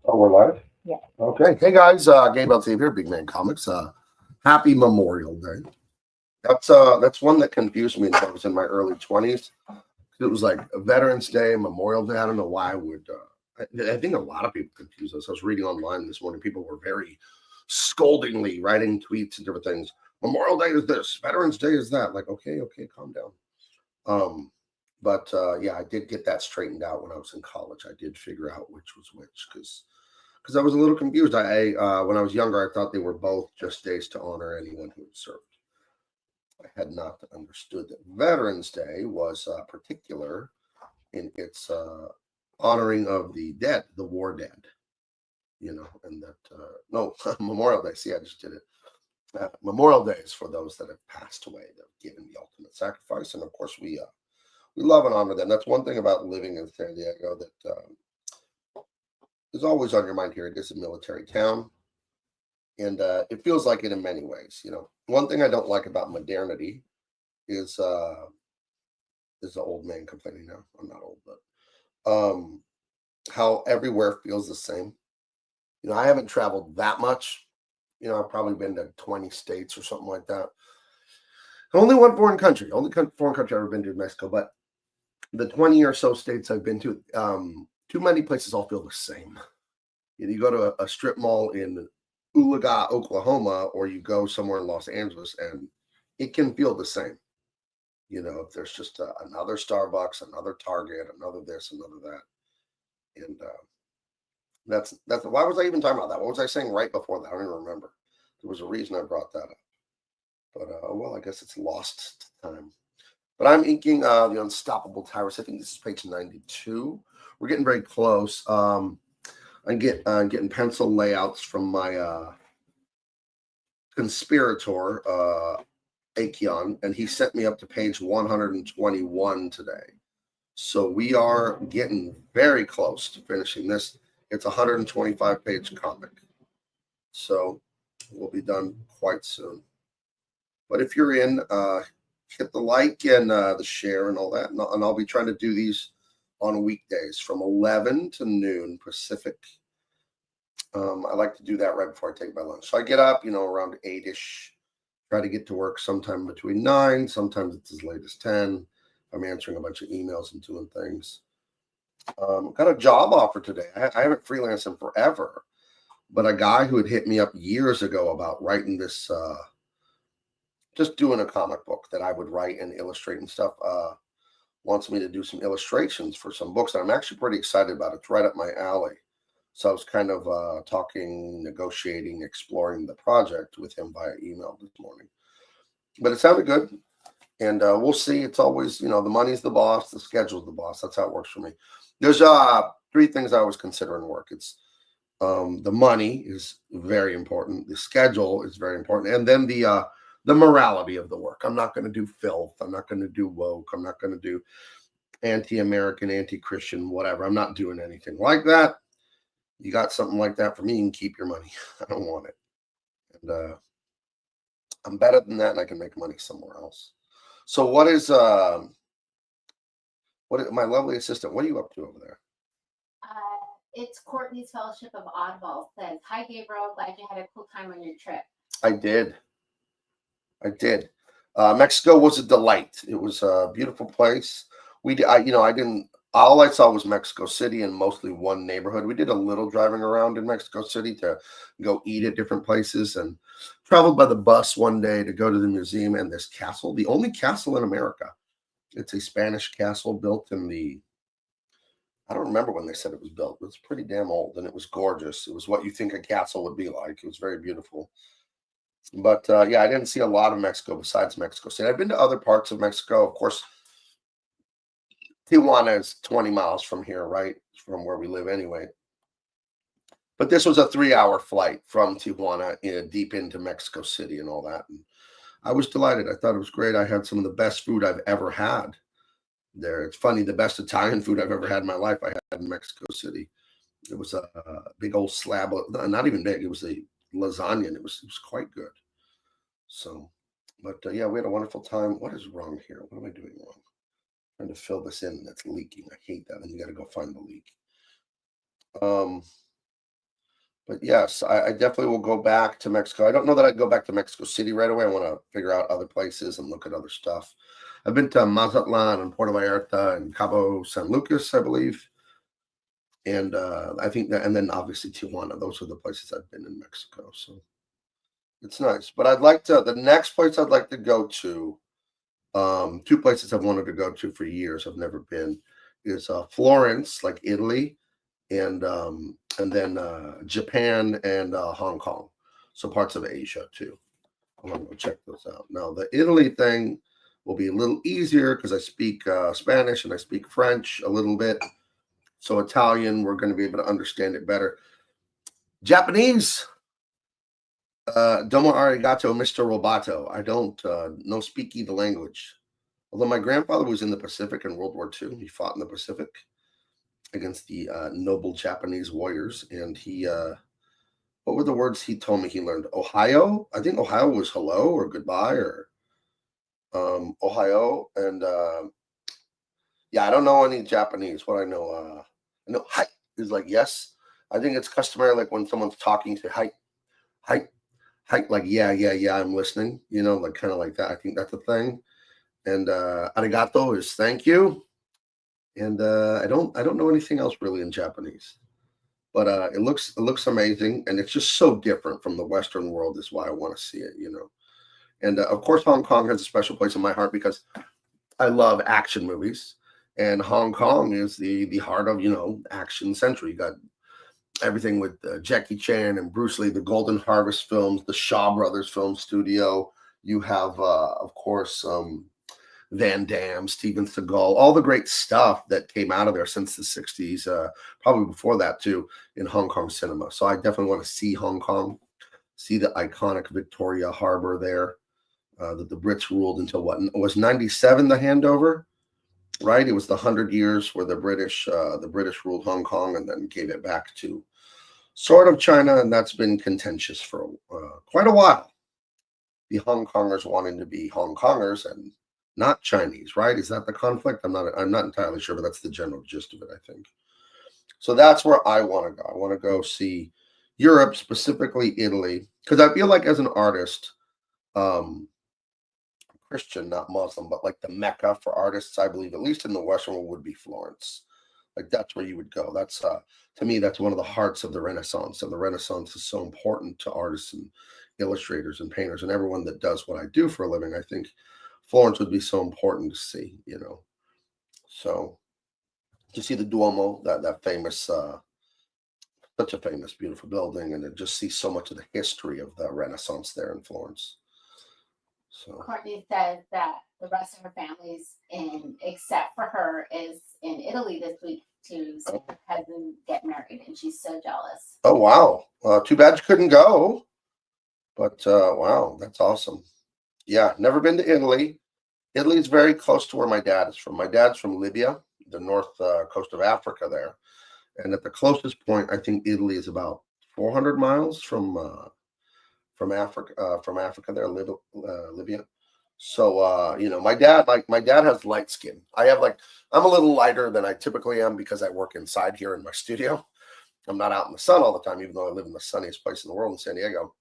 Oh, we're live? Yeah. Okay. Hey guys, Gabe here, Big Man Comics. Happy Memorial Day. That's one that confused me until I was in my early 20s. It was like Veterans Day, Memorial Day. I don't know why I would. I think a lot of people confuse us. I was reading online this morning. People were very scoldingly writing tweets and different things. Memorial Day is this. Veterans Day is that. Like, okay, calm down. But yeah, I did get that straightened out when I was in college. I did figure out which was which because I was a little confused. I when I was younger, I thought they were both just days to honor anyone who had served. I had not understood that Veterans Day was particular in its honoring of the dead, the war dead. And that no Memorial Day. See, I just did it. Memorial Day is for those that have passed away, that have given the ultimate sacrifice, and of course we love and honor them. That's one thing about living in San Diego that is always on your mind here. It is a military town, and it feels like it in many ways. One thing I don't like about modernity is the old man complaining now. I'm not old, but how everywhere feels the same. I haven't traveled that much. I've probably been to 20 states or something like that. Only one foreign country. Only foreign country I've ever been to is Mexico, but the 20 or so states I've been to, too many places all feel the same. You go to a strip mall in Ulaga, Oklahoma, or you go somewhere in Los Angeles, and it can feel the same. If there's just another Starbucks, another Target, another this, another that, and that's why was I even talking about that? What was I saying right before that? I don't even remember. There was a reason I brought that up, but well, I guess it's lost time. But I'm inking the Unstoppable Tyrus. I think this is page 92. We're getting very close. I'm getting pencil layouts from my conspirator, Acheon, and he sent me up to page 121 today. So we are getting very close to finishing this. It's a 125-page comic. So we'll be done quite soon. But if you're in, hit the like and the share and all that. And I'll be trying to do these on weekdays from 11 to noon Pacific. I like to do that right before I take my lunch. So I get up, around 8-ish, try to get to work sometime between 9. Sometimes it's as late as 10. I'm answering a bunch of emails and doing things. Got a job offer today. I haven't freelanced in forever, but a guy who had hit me up years ago about writing this, just doing a comic book that I would write and illustrate and stuff, wants me to do some illustrations for some books that I'm actually pretty excited about. It's right up my alley. So I was kind of talking, negotiating, exploring the project with him via email this morning. But it sounded good. And we'll see. It's always, the money's the boss, the schedule's the boss. That's how it works for me. There's 3 things I always consider in work. It's the money is very important. The schedule is very important. And then the morality of the work. I'm not going to do filth. I'm not going to do woke. I'm not going to do anti-American, anti-Christian, whatever. I'm not doing anything like that. You got something like that for me, you can keep your money. I don't want it. And I'm better than that, and I can make money somewhere else. So what is my lovely assistant, what are you up to over there? It's Courtney's Fellowship of Oddballs says, "Hi, Gabriel. Glad you had a cool time on your trip." I did. Mexico was a delight. It was a beautiful place. All I saw was Mexico City and mostly one neighborhood. We did a little driving around in Mexico City to go eat at different places, and traveled by the bus one day to go to the museum and this castle, the only castle in America. It's a Spanish castle built in I don't remember when they said it was built, but it's pretty damn old, and it was gorgeous. It was what you think a castle would be like. It was very beautiful. But yeah, I didn't see a lot of Mexico besides Mexico City. I've been to other parts of Mexico. Of course, Tijuana is 20 miles from here, right? From where we live anyway. But this was a 3-hour flight from Tijuana deep into Mexico City and all that. And I was delighted. I thought it was great. I had some of the best food I've ever had there. It's funny, the best Italian food I've ever had in my life I had in Mexico City. It was a big old slab of, not even big, it was a lasagna, and it was quite good. So, but yeah, we had a wonderful time. What is wrong here? What am I doing wrong? I'm trying to fill this in and it's leaking. I hate that. And you got to go find the leak. But yes, I definitely will go back to Mexico. I don't know that I'd go back to Mexico City right away. I want to figure out other places and look at other stuff. I've been to Mazatlan and Puerto Vallarta and Cabo San Lucas, I believe. And I think that, and then obviously Tijuana. Those are the places I've been in Mexico. So it's nice. But the next place I'd like to go to, two places I've wanted to go to for years, I've never been, is Florence, like Italy, and then Japan and Hong Kong. So parts of Asia too. I want to go check those out. Now the Italy thing will be a little easier because I speak Spanish and I speak French a little bit. So Italian, we're going to be able to understand it better. Japanese, domo arigato, Mr. Roboto. I don't no speak the language. Although my grandfather was in the Pacific in World War II. He fought in the Pacific against the noble Japanese warriors. And he, what were the words he told me he learned? Ohio? I think Ohio was hello or goodbye or Ohio. And yeah, I don't know any Japanese. What I know hi is like yes. I think it's customary like when someone's talking to hi, like yeah, I'm listening. Like kind of like that. I think that's a thing. And arigato is thank you. And I don't know anything else really in Japanese. But it looks amazing, and it's just so different from the Western world. Is why I want to see it. And of course, Hong Kong has a special place in my heart because I love action movies, and Hong Kong is the heart of action century. You got everything with Jackie Chan and Bruce Lee, the Golden Harvest films, the Shaw Brothers film studio. You have, of course, Van Damme, Steven Seagal, all the great stuff that came out of there since the 60s, probably before that too, in Hong Kong cinema. So I definitely want to see Hong Kong, see the iconic Victoria Harbor there that the Brits ruled until what was 97 the handover, right? It was the 100 years where the British ruled Hong Kong and then gave it back to sort of China, and that's been contentious for quite a while. The Hong Kongers wanting to be Hong Kongers and not Chinese, right? Is that the conflict? I'm not entirely sure, but that's the general gist of it, I think. So that's where I want to go. I want to go see Europe, specifically Italy, because I feel like as an artist, um, Christian, not Muslim, but like the Mecca for artists, I believe, at least in the Western world, would be Florence. Like that's where you would go. That's to me, that's one of the hearts of the Renaissance. And the Renaissance is so important to artists and illustrators and painters and everyone that does what I do for a living. I think Florence would be so important to see. So to see the Duomo, that famous, such a famous, beautiful building, and to just see so much of the history of the Renaissance there in Florence. So Courtney says that the rest of her family's except for her, is in Italy this week to see her cousin get married, and she's so jealous. oh wow, too bad you couldn't go, but wow, that's awesome. Yeah, never been to Italy. Italy is very close to where my dad is from. My dad's from Libya, the north coast of Africa there. And at the closest point, I think Italy is about 400 miles from Africa, there, Libya. So my dad has light skin. I'm a little lighter than I typically am because I work inside here in my studio. I'm not out in the sun all the time, even though I live in the sunniest place in the world in San Diego.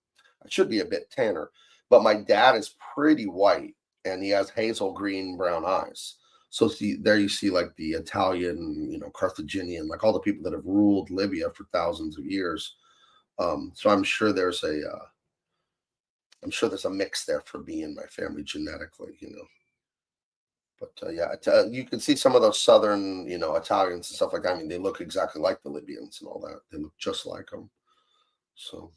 I should be a bit tanner, but my dad is pretty white and he has hazel green brown eyes. So see there you see like the Italian, Carthaginian, like all the people that have ruled Libya for thousands of years. So I'm sure there's a mix there for me and my family genetically. But you can see some of those southern, Italians and stuff like that. I mean, they look exactly like the Libyans and all that. They look just like them. So.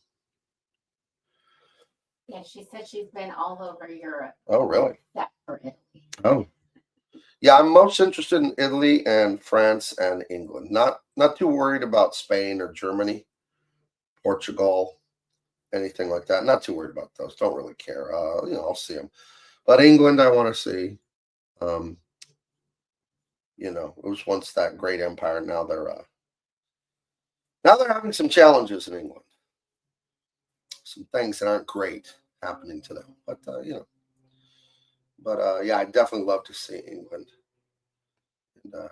Yeah, she said she's been all over Europe. Oh, really? Except for Italy. Oh. Yeah, I'm most interested in Italy and France and England. Not too worried about Spain or Germany, Portugal, anything like that. Not too worried about those. Don't really care. I'll see them. But England, I want to see. It was once that great empire. Now they're having some challenges in England. Some things that aren't great happening to them. But yeah, I'd definitely love to see England. And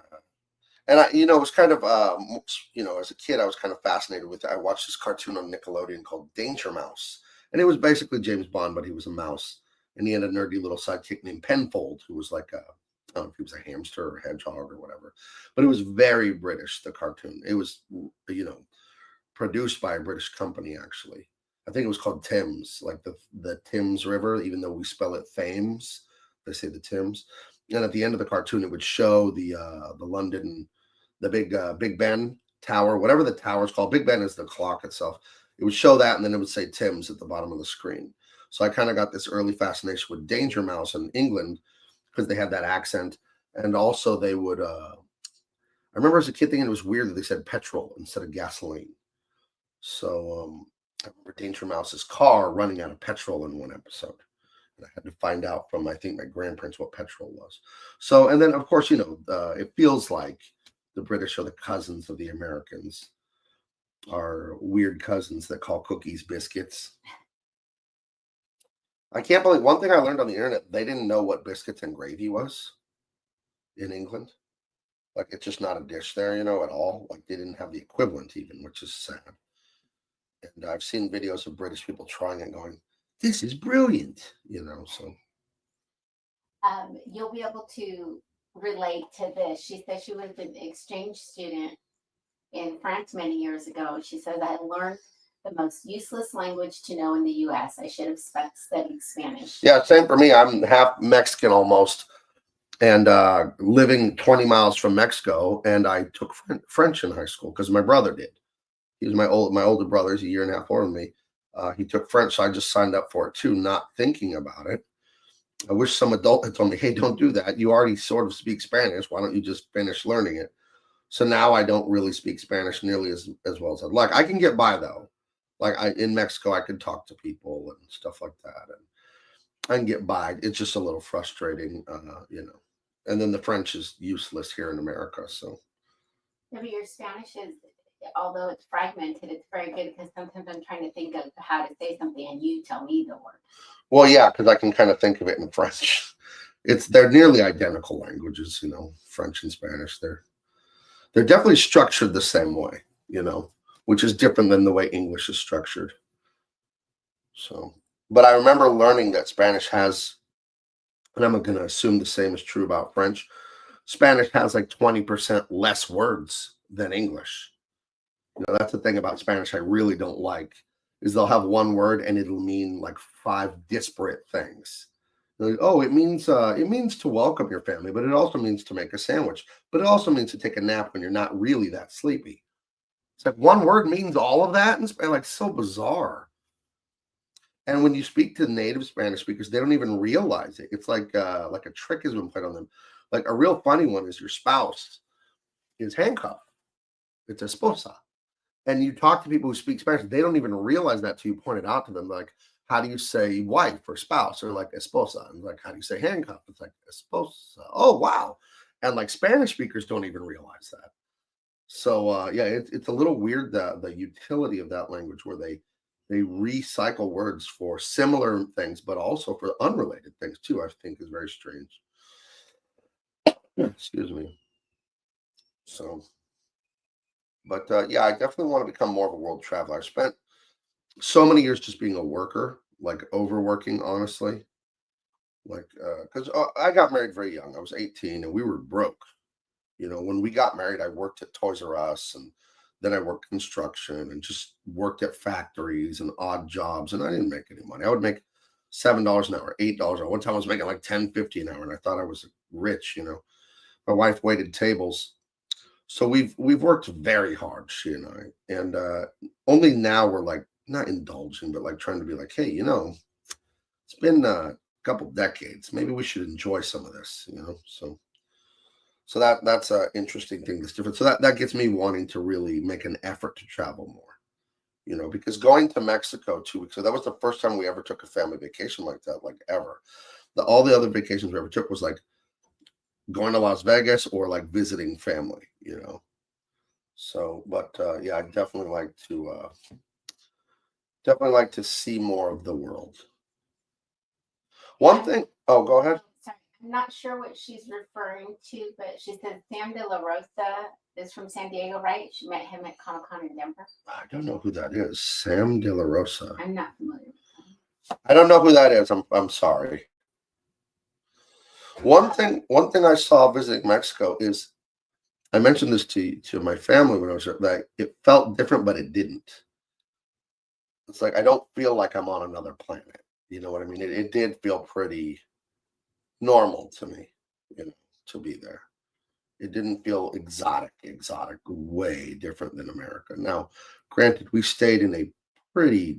And it was kind of, as a kid, I was kind of fascinated with it. I watched this cartoon on Nickelodeon called Danger Mouse, and it was basically James Bond, but he was a mouse, and he had a nerdy little sidekick named Penfold, who was like I don't know if he was a hamster or a hedgehog or whatever, but it was very British. The cartoon, it was, produced by a British company actually. I think it was called Thames, like the Thames River, even though we spell it Thames, they say the Thames. And at the end of the cartoon, it would show the London, the Big Ben Tower, whatever the tower is called. Big Ben is the clock itself. It would show that, and then it would say Thames at the bottom of the screen. So I kind of got this early fascination with Danger Mouse in England because they had that accent, and also they would. I remember as a kid thinking it was weird that they said petrol instead of gasoline. So I remember Danger Mouse's car running out of petrol in one episode. And I had to find out from, I think, my grandparents what petrol was. So, and then, of course, it feels like the British are the cousins of the Americans, are weird cousins that call cookies biscuits. I can't believe one thing I learned on the internet, they didn't know what biscuits and gravy was in England. Like, it's just not a dish there, at all. Like, they didn't have the equivalent even, which is sad. And I've seen videos of British people trying it going, this is brilliant, so. You'll be able to relate to this. She said she was an exchange student in France many years ago. She says, I learned the most useless language to know in the U.S. I should have studied Spanish. Yeah, same for me. I'm half Mexican almost, and living 20 miles from Mexico, and I took French in high school because my brother did. He was my older brother. He's a year and a half older than me. He took French, so I just signed up for it too, not thinking about it. I wish some adult had told me, hey, don't do that. You already sort of speak Spanish. Why don't you just finish learning it? So now I don't really speak Spanish nearly as well as I'd like. I can get by though. Like in Mexico, I could talk to people and stuff like that. And I can get by. It's just a little frustrating, And then the French is useless here in America. So. Maybe your Spanish is, although it's fragmented, it's very good because sometimes I'm trying to think of how to say something and you tell me the word. Well, yeah, because I can kind of think of it in French. They're nearly identical languages, French and Spanish. They're definitely structured the same way, which is different than the way English is structured. So, but I remember learning that Spanish has, and I'm going to assume the same is true about French. Spanish has like 20% less words than English. That's the thing about Spanish I really don't like, is they'll have one word and it'll mean like 5 disparate things. Like, oh, it means to welcome your family, but it also means to make a sandwich, but it also means to take a nap when you're not really that sleepy. It's like one word means all of that, and like so bizarre. And when you speak to native Spanish speakers, they don't even realize it. It's like a trick has been played on them. Like a real funny one is your spouse is handcuffed. It's esposa. And you talk to people who speak Spanish, they don't even realize that till you point it out to them. Like, how do you say wife or spouse? Or like esposa. And like, how do you say handcuff? It's like esposa. Oh, wow. And like Spanish speakers don't even realize that. So yeah, it's a little weird, the utility of that language where they recycle words for similar things, but also for unrelated things too, I think is very strange. Excuse me. So, but yeah, I definitely want to become more of a world traveler. I spent so many years just being a worker, like overworking, honestly. Like, because I got married very young. I was 18 and we were broke. When we got married, I worked at Toys R Us, and then I worked construction and just worked at factories and odd jobs. And I didn't make any money. I would make $7 an hour, $8 an hour. One time I was making like $10.50 an hour, and I thought I was rich. My wife waited tables. So we've worked very hard, she and I, and only now we're like not indulging, but like trying to be like, hey, it's been a couple decades. Maybe we should enjoy some of this, So that's an interesting thing that's different. So that gets me wanting to really make an effort to travel more, because going to Mexico 2 weeks ago, that was the first time we ever took a family vacation like that, like ever. All the other vacations we ever took was like going to Las Vegas or like visiting family, So, but yeah, I definitely like to see more of the world. One thing. Oh, go ahead. Sorry, I'm not sure what she's referring to, but she said Sam De La Rosa is from San Diego, right? She met him at Comic-Con in Denver. I don't know who that is. Sam De La Rosa. I'm not familiar with him. I don't know who that is. I'm sorry. One thing I saw visiting Mexico is, I mentioned this to my family when I was there, that it felt different, but it didn't. It's like I don't feel like I'm on another planet. You know what I mean? It did feel pretty normal to me, to be there. It didn't feel exotic, way different than America. Now, granted, we stayed in a pretty,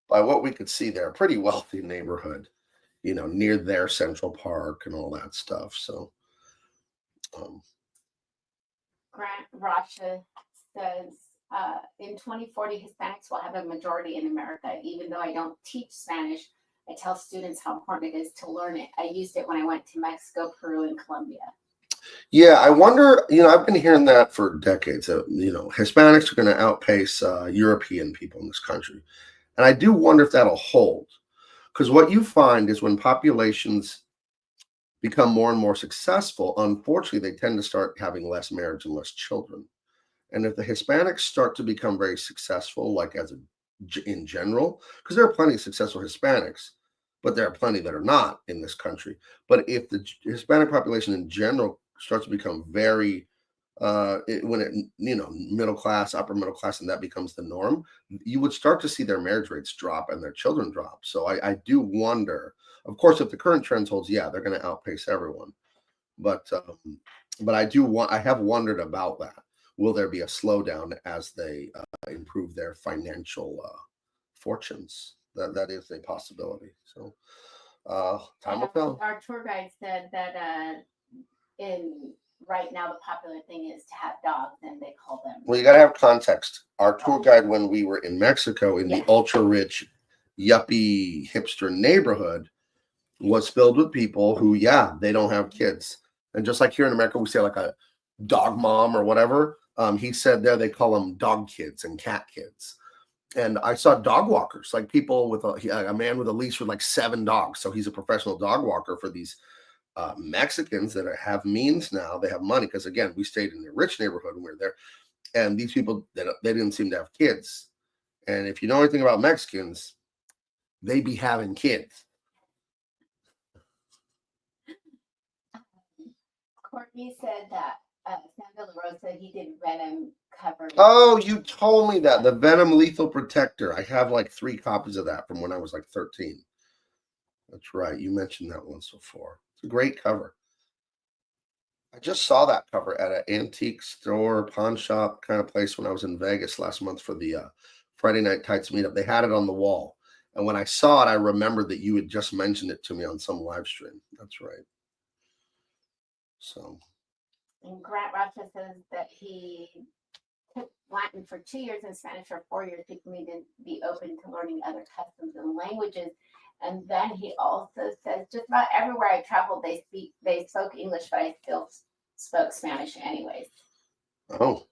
by what we could see there, a pretty wealthy neighborhood, near their Central Park and all that stuff. So, Grant Rocha says, in 2040, Hispanics will have a majority in America. Even though I don't teach Spanish, I tell students how important it is to learn it. I used it when I went to Mexico, Peru, and Colombia. Yeah, I wonder, I've been hearing that for decades. Hispanics are going to outpace European people in this country. And I do wonder if that'll hold. Because what you find is when populations become more and more successful, unfortunately, they tend to start having less marriage and less children. And if the Hispanics start to become very successful, like in general, because there are plenty of successful Hispanics, but there are plenty that are not in this country. But if the Hispanic population in general starts to become very, middle class, upper middle class, and that becomes the norm, you would start to see their marriage rates drop and their children drop. So I do wonder, of course, if the current trends holds, yeah, they're going to outpace everyone. But I have wondered about that. Will there be a slowdown as they improve their financial fortunes? That is a possibility. So time will tell. Our tour guide said that right now the popular thing is to have dogs, and they call them. Well, you got to have context. Our tour guide, when we were in Mexico, in the ultra rich, yuppie hipster neighborhood, was filled with people who, they don't have kids. And just like here in America, we say like a dog mom or whatever. He said there they call them dog kids and cat kids. And I saw dog walkers, like people with a man with a leash with like 7 dogs. So he's a professional dog walker for these Mexicans that have means now. They have money because, again, we stayed in a rich neighborhood when we were there. And these people, they didn't seem to have kids. And if you know anything about Mexicans, they be having kids. Courtney said that Sam De La Rosa, he did Venom cover. Oh, you told me that. The Venom Lethal Protector. I have like 3 copies of that from when I was like 13. That's right. You mentioned that once before. It's a great cover. I just saw that cover at an antique store, pawn shop kind of place when I was in Vegas last month for the Friday Night Tights meetup. They had it on the wall. And when I saw it, I remembered that you had just mentioned it to me on some live stream. That's right. So. And Grant Rocha says that he took Latin for 2 years and Spanish for 4 years. People need to be open to learning other customs and languages. And then he also says, just about everywhere I traveled, they spoke English, but I still spoke Spanish anyways. Oh.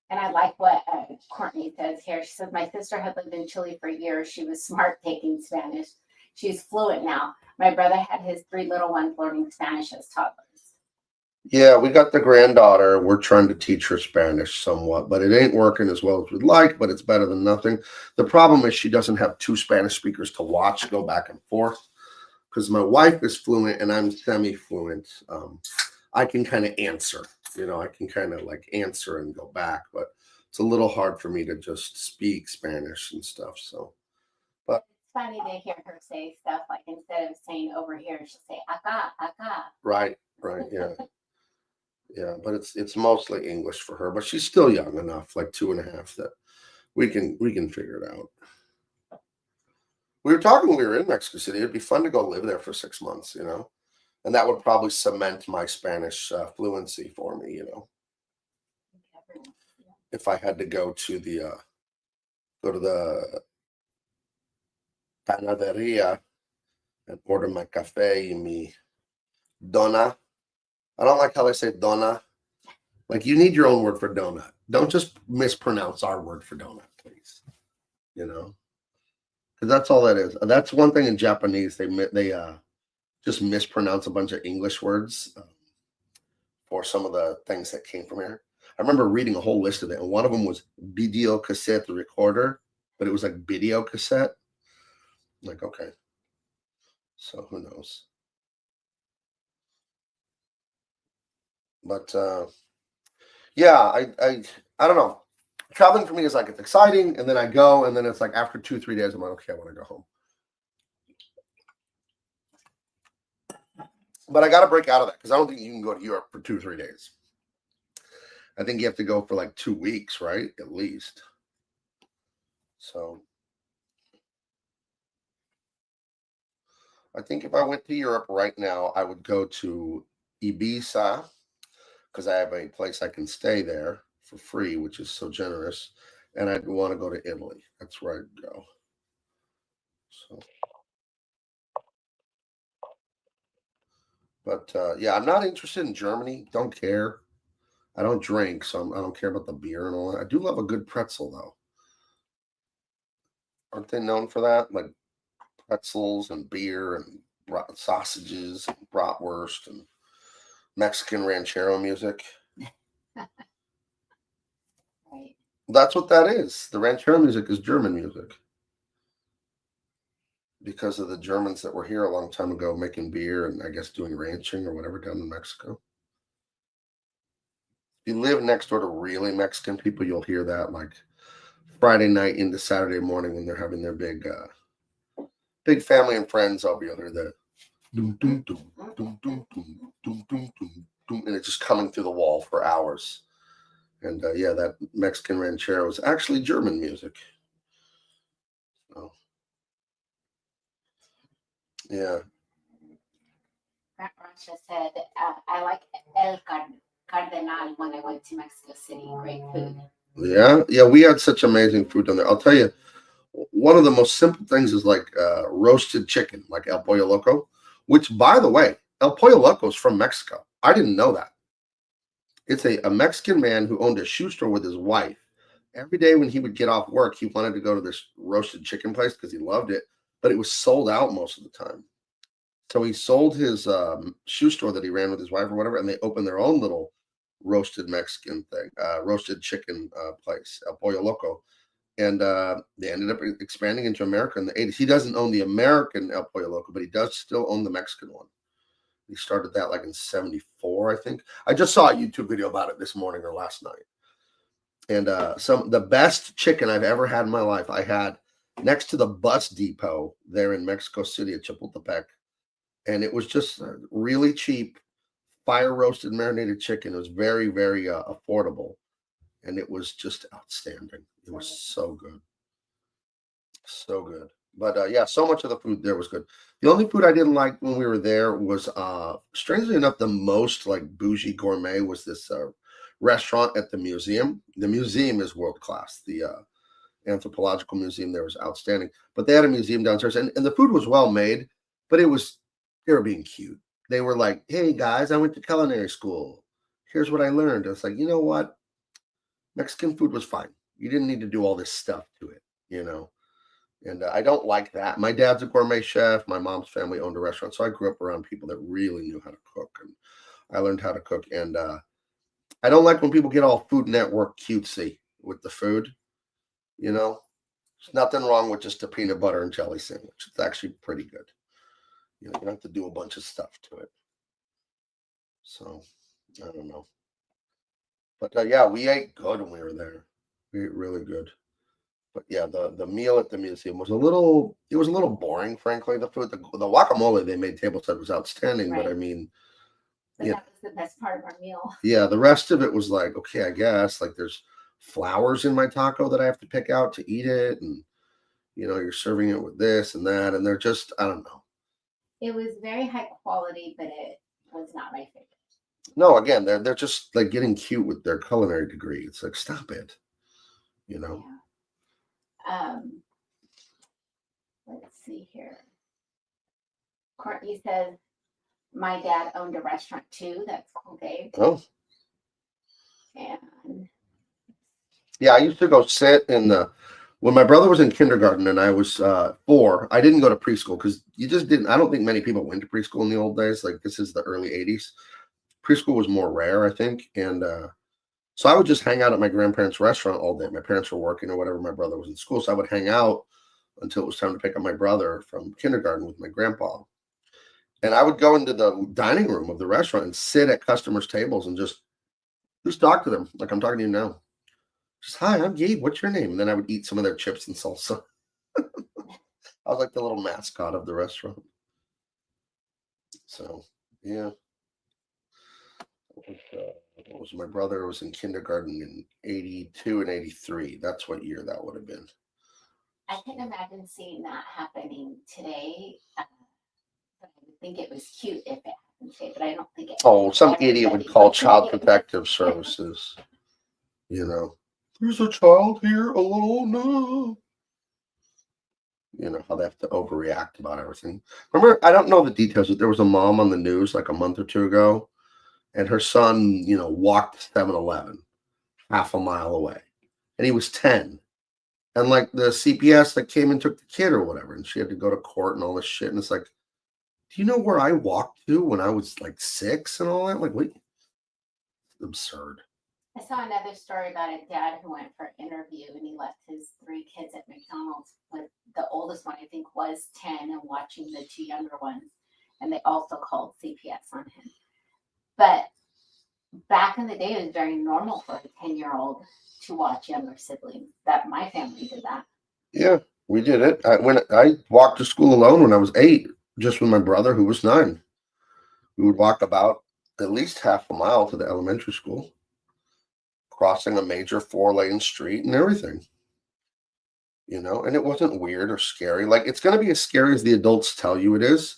And I like what Courtney says here. She says, my sister had lived in Chile for years. She was smart taking Spanish. She's fluent now. My brother had his 3 little ones learning Spanish as toddlers. Yeah, we got the granddaughter. We're trying to teach her Spanish somewhat, but it ain't working as well as we'd like, but it's better than nothing. The problem is she doesn't have 2 Spanish speakers to watch go back and forth because my wife is fluent and I'm semi-fluent. I can kind of answer, I can kind of like answer and go back, but it's a little hard for me to just speak Spanish and stuff. So, but it's funny to hear her say stuff like instead of saying over here, she'll say acá, acá. Right, yeah. Yeah, but it's mostly English for her, but she's still young enough, like 2.5, that we can figure it out. We were talking when we were in Mexico City. It'd be fun to go live there for 6 months, and that would probably cement my Spanish fluency for me, if I had to go to the panaderia and order my cafe and mi dona. I don't like how they say dona. Like, you need your own word for donut. Don't just mispronounce our word for donut, please. Because that's all that is. That's one thing in Japanese. They just mispronounce a bunch of English words for some of the things that came from here. I remember reading a whole list of it, and one of them was video cassette recorder, but it was like video cassette. I'm like, okay, so who knows? But yeah, I don't know. Traveling for me is like it's exciting, and then I go, and then it's like after 2-3 days, I'm like, okay, I want to go home. But I got to break out of that because I don't think you can go to Europe for 2-3 days. I think you have to go for like 2 weeks, right? At least. So I think if I went to Europe right now, I would go to Ibiza because I have a place I can stay there for free, which is so generous. And I'd want to go to Italy. That's where I'd go. So, but yeah, I'm not interested in Germany. Don't care. I don't drink, so I don't care about the beer and all that. I do love a good pretzel, though. Aren't they known for that? Like pretzels and beer and sausages, and bratwurst, and Mexican ranchero music. Right. That's what that is. The ranchero music is German music. Because of the Germans that were here a long time ago making beer and I guess doing ranching or whatever down in Mexico. If you live next door to really Mexican people, you'll hear that like Friday night into Saturday morning when they're having their big family and friends over. You'll hear the doom, doom, doom, doom, doom, doom, doom, doom, doom, doom, and it's just coming through the wall for hours. And yeah, that Mexican ranchero is actually German music. So, yeah. Grant Rocha said, I like El Cardenal when I went to Mexico City. Great food. Yeah, we had such amazing food down there. I'll tell you, one of the most simple things is like roasted chicken, like El Pollo Loco, which, by the way, El Pollo Loco is from Mexico. I didn't know that. It's a Mexican man who owned a shoe store with his wife. Every day when he would get off work, he wanted to go to this roasted chicken place because he loved it, but it was sold out most of the time. So he sold his shoe store that he ran with his wife or whatever, and they opened their own little roasted Mexican thing, roasted chicken place, El Pollo Loco. And they ended up expanding into America in the 80s. He doesn't own the American El Pollo Loco, but he does still own the Mexican one. He started that like in 74, I think. I just saw a YouTube video about it this morning or last night. And the best chicken I've ever had in my life, I had next to the bus depot there in Mexico City at Chapultepec. And it was just really cheap, fire roasted marinated chicken. It was very, very affordable. And it was just outstanding. It was so good. So good. But yeah, so much of the food there was good. The only food I didn't like when we were there was strangely enough, the most like bougie gourmet was this restaurant at the museum. The museum is world class. The anthropological museum there was outstanding. But they had a museum downstairs and the food was well made, but they were being cute. They were like, hey guys, I went to culinary school. Here's what I learned. It's like, you know what? Mexican food was fine. You didn't need to do all this stuff to it, you know? And I don't like that. My dad's a gourmet chef. My mom's family owned a restaurant. So I grew up around people that really knew how to cook. And I learned how to cook. And I don't like when people get all Food Network cutesy with the food, you know? There's nothing wrong with just a peanut butter and jelly sandwich. It's actually pretty good. You know, you don't have to do a bunch of stuff to it. So I don't know. But yeah, we ate good when we were there. We ate really good. But yeah, the meal at the museum was a little boring, frankly. The food, the guacamole they made tableside was outstanding, but I Right. mean, So yeah, that was the best part of our meal. yeah, the rest of it was like, okay, I guess like there's flowers in my taco that I have to pick out to eat it, and you know, you're serving it with this and that, and they're just, I don't know. It was very high quality, but it was not my favorite. No, again, they're just like getting cute with their culinary degree. It's like, stop it, you know. Yeah. Let's see here. Courtney says, my dad owned a restaurant too. That's cool, Gabe. Oh, And yeah, I used to go sit in the When my brother was in kindergarten and I was 4, I didn't go to preschool because you just didn't. I don't think many people went to preschool in the old days. Like this is the early '80s. Preschool was more rare, I think, and so I would just hang out at my grandparents' restaurant all day. My parents were working or whatever. My brother was in school, so I would hang out until it was time to pick up my brother from kindergarten with my grandpa. And I would go into the dining room of the restaurant and sit at customers' tables and just talk to them like I'm talking to you now. Just, hi, I'm Gabe. What's your name? And then I would eat some of their chips and salsa. I was like the little mascot of the restaurant. So, yeah. What was my brother was in kindergarten in 82 and 83. That's what year that would have been. I can imagine seeing that happening today. But I would think it was cute if it happened today, but I don't think it. Oh, some idiot would call Child it. Protective Services. You know, there's a child here alone. No. You know how they have to overreact about everything. Remember, I don't know the details, but there was a mom on the news like a month or two ago, and her son, walked 7-Eleven half a mile away, and he was 10. And like the CPS that came and took the kid or whatever, and she had to go to court and all this shit. And it's like, do you know where I walked to when I was like 6 and all that? Like, wait, absurd. I saw another story about a dad who went for an interview and he left his 3 kids at McDonald's with the oldest one, I think, was 10 and watching the 2 younger ones. And they also called CPS on him. But back in the day, it was very normal for a 10-year-old to watch younger siblings. That my family did that. Yeah, we did it. When I walked to school alone when I was 8, just with my brother who was 9. We would walk about at least half a mile to the elementary school, crossing a major 4-lane street and everything. And it wasn't weird or scary. Like, it's going to be as scary as the adults tell you it is.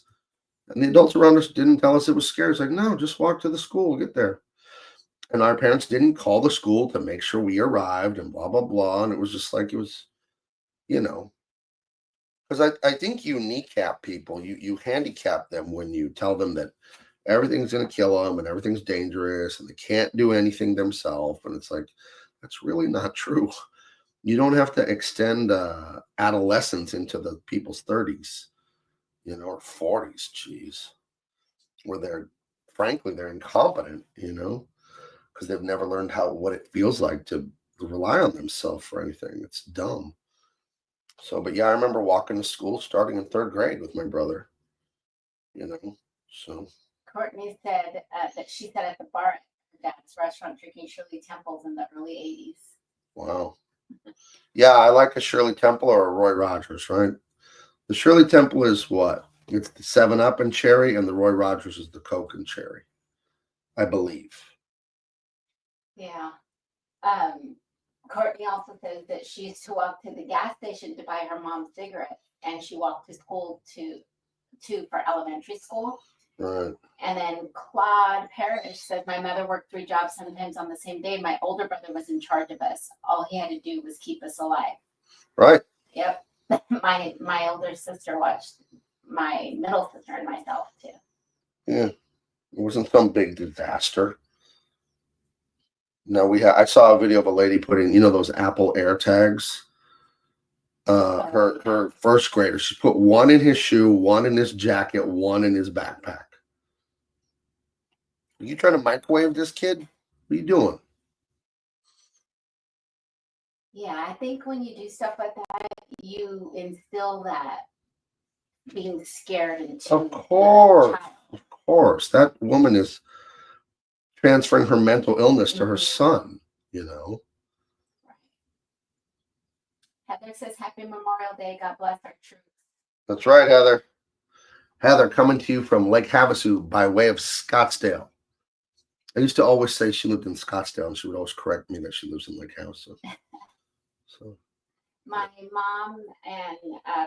And the adults around us didn't tell us it was scary. It's like, no, just walk to the school, get there. And our parents didn't call the school to make sure we arrived and blah, blah, blah. And it was just like, it was, because I think you kneecap people, you handicap them when you tell them that everything's going to kill them and everything's dangerous and they can't do anything themselves. And it's like, that's really not true. You don't have to extend adolescence into the people's 30s, or 40s, geez, where frankly, they're incompetent, because they've never learned what it feels like to rely on themselves for anything. It's dumb. So, but yeah, I remember walking to school starting in 3rd grade with my brother, so. Courtney said that she sat at the bar at her dad's restaurant drinking Shirley Temples in the early 80s. Wow. Yeah, I like a Shirley Temple or a Roy Rogers, right? The Shirley Temple is what? It's the 7-Up and cherry, and the Roy Rogers is the Coke and cherry, I believe. Yeah. Courtney also says that she used to walk to the gas station to buy her mom cigarettes, and she walked to school for elementary school. Right. And then Claude Parrish said, my mother worked 3 jobs sometimes on the same day. My older brother was in charge of us. All he had to do was keep us alive. Right. Yep. My older sister watched my middle sister and myself too. Yeah. It wasn't some big disaster. No, I saw a video of a lady putting, those Apple AirTags. Her 1st grader, she put 1 in his shoe, 1 in his jacket, 1 in his backpack. Are you trying to microwave this kid? What are you doing? Yeah, I think when you do stuff like that, you instill that being scared into Of course. That woman is transferring her mental illness to her son, Heather says, happy Memorial Day. God bless our troops. That's right, Heather. Heather, coming to you from Lake Havasu by way of Scottsdale. I used to always say she lived in Scottsdale, and she would always correct me that she lives in Lake Havasu. So, my mom and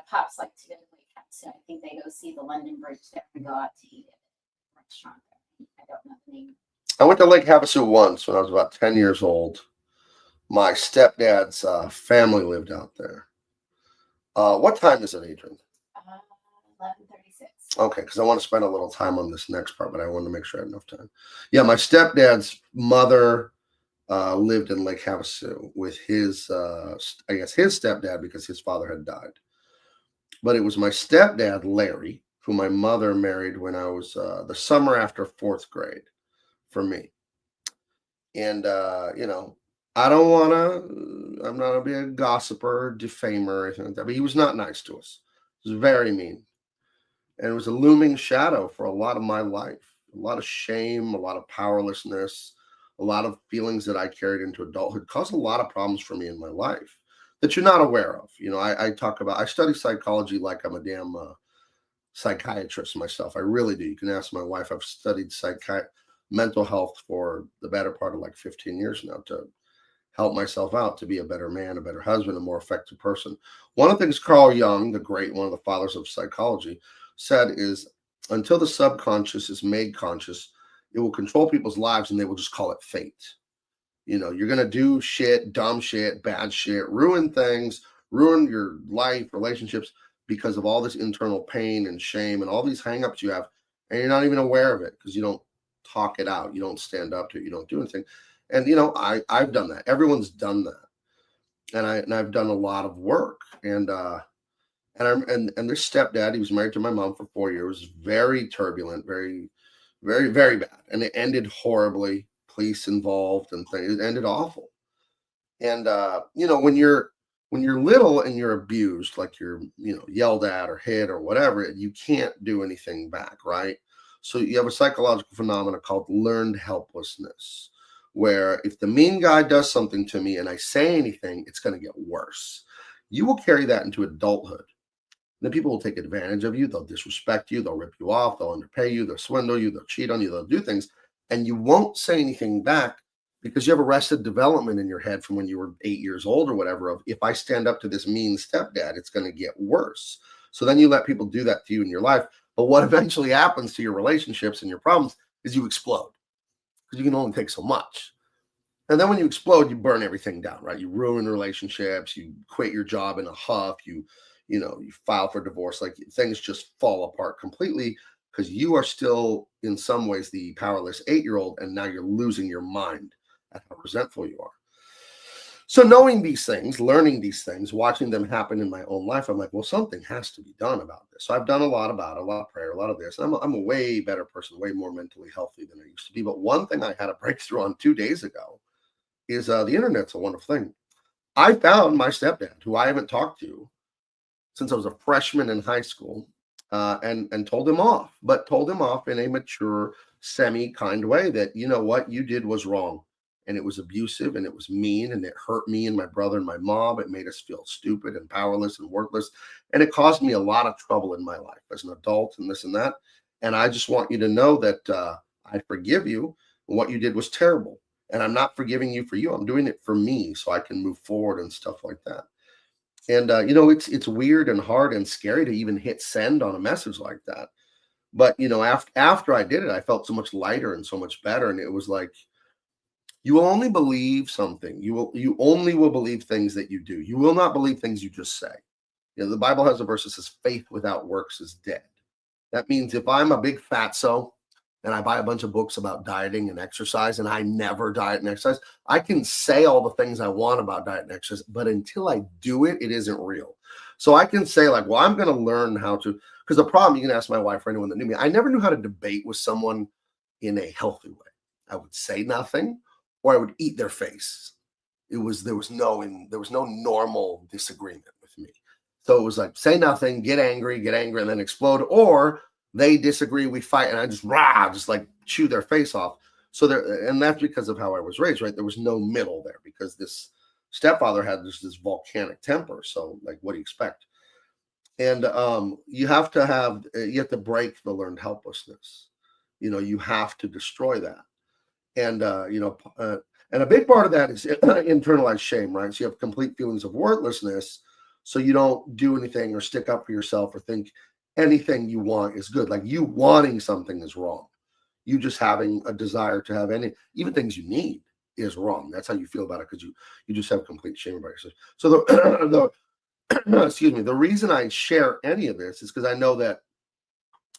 Pops like to go to Lake Havasu. I think they go see the London Bridge there and go out to eat at a restaurant there. I don't know the name. I went to Lake Havasu once when I was about 10 years old. My stepdad's family lived out there. What time is it, Adrian? 11:36. Okay, because I want to spend a little time on this next part, but I want to make sure I have enough time. Yeah, my stepdad's mother, lived in Lake Havasu with his, I guess, his stepdad because his father had died. But it was my stepdad, Larry, who my mother married when I was the summer after fourth grade for me. And, I don't want to, I'm not going to be a gossiper, defamer, or anything like that, but he was not nice to us. He was very mean. And it was a looming shadow for a lot of my life, a lot of shame, a lot of powerlessness, a lot of feelings that I carried into adulthood, caused a lot of problems for me in my life that you're not aware of. I study psychology like I'm a damn psychiatrist myself. I really do. You can ask my wife. I've studied mental health for the better part of like 15 years now to help myself out to be a better man, a better husband, a more effective person. One of the things Carl Jung, one of the fathers of psychology, said is until the subconscious is made conscious, it will control people's lives and they will just call it fate. You're going to do shit, dumb shit, bad shit, ruin things, ruin your life, relationships because of all this internal pain and shame and all these hangups you have. And you're not even aware of it because you don't talk it out. You don't stand up to it. You don't do anything. And, I've done that. Everyone's done that. And I've done a lot of work. And this stepdad, he was married to my mom for 4 years, very turbulent, very, very, very bad. And it ended horribly. Police involved and things. It ended awful. And when you're little and you're abused, like you're yelled at or hit or whatever, you can't do anything back, right? So you have a psychological phenomenon called learned helplessness, where if the mean guy does something to me and I say anything, it's going to get worse. You will carry that into adulthood. Then people will take advantage of you. They'll disrespect you. They'll rip you off. They'll underpay you. They'll swindle you. They'll cheat on you. They'll do things. And you won't say anything back because you have arrested development in your head from when you were 8 years old or whatever of, if I stand up to this mean stepdad, it's going to get worse. So then you let people do that to you in your life. But what eventually happens to your relationships and your problems is you explode because you can only take so much. And then when you explode, you burn everything down, right? You ruin relationships. You quit your job in a huff. You file for divorce. Like things just fall apart completely because you are still in some ways the powerless 8-year-old, and now you're losing your mind at how resentful you are. So knowing these things, learning these things, watching them happen in my own life, I'm like, well, something has to be done about this. So I've done a lot about it, a lot of prayer, a lot of this. And I'm a way better person, way more mentally healthy than I used to be. But one thing I had a breakthrough on 2 days ago is the internet's a wonderful thing. I found my stepdad, who I haven't talked to since I was a freshman in high school, and told him off, but told him off in a mature, semi-kind way that, what you did was wrong. And it was abusive and it was mean and it hurt me and my brother and my mom. It made us feel stupid and powerless and worthless. And it caused me a lot of trouble in my life as an adult and this and that. And I just want you to know that I forgive you. What you did was terrible. And I'm not forgiving you for you. I'm doing it for me so I can move forward and stuff like that. And, it's weird and hard and scary to even hit send on a message like that. But, after I did it, I felt so much lighter and so much better. And it was like, you will only believe something. You only will believe things that you do. You will not believe things you just say. The Bible has a verse that says faith without works is dead. That means if I'm a big fatso and I buy a bunch of books about dieting and exercise and I never diet and exercise, I can say all the things I want about diet and exercise, but until I do it, it isn't real. So I can say like, well, I'm going to learn how to, because the problem, you can ask my wife or anyone that knew me, I never knew how to debate with someone in a healthy way. I would say nothing, or I would eat their face. There was no normal disagreement with me. So it was like, say nothing, get angry, and then explode, or they disagree, we fight, and I just like chew their face off. So and that's because of how I was raised, right? There was no middle there because this stepfather had this volcanic temper. So like, what do you expect? And you have to break the learned helplessness. You have to destroy that. And, and a big part of that is internalized shame, right? So you have complete feelings of worthlessness. So you don't do anything or stick up for yourself or think anything you want is good. Like you wanting something is wrong. You just having a desire to have even things you need is wrong. That's how you feel about it because you just have complete shame about yourself. So excuse me, the reason I share any of this is because I know that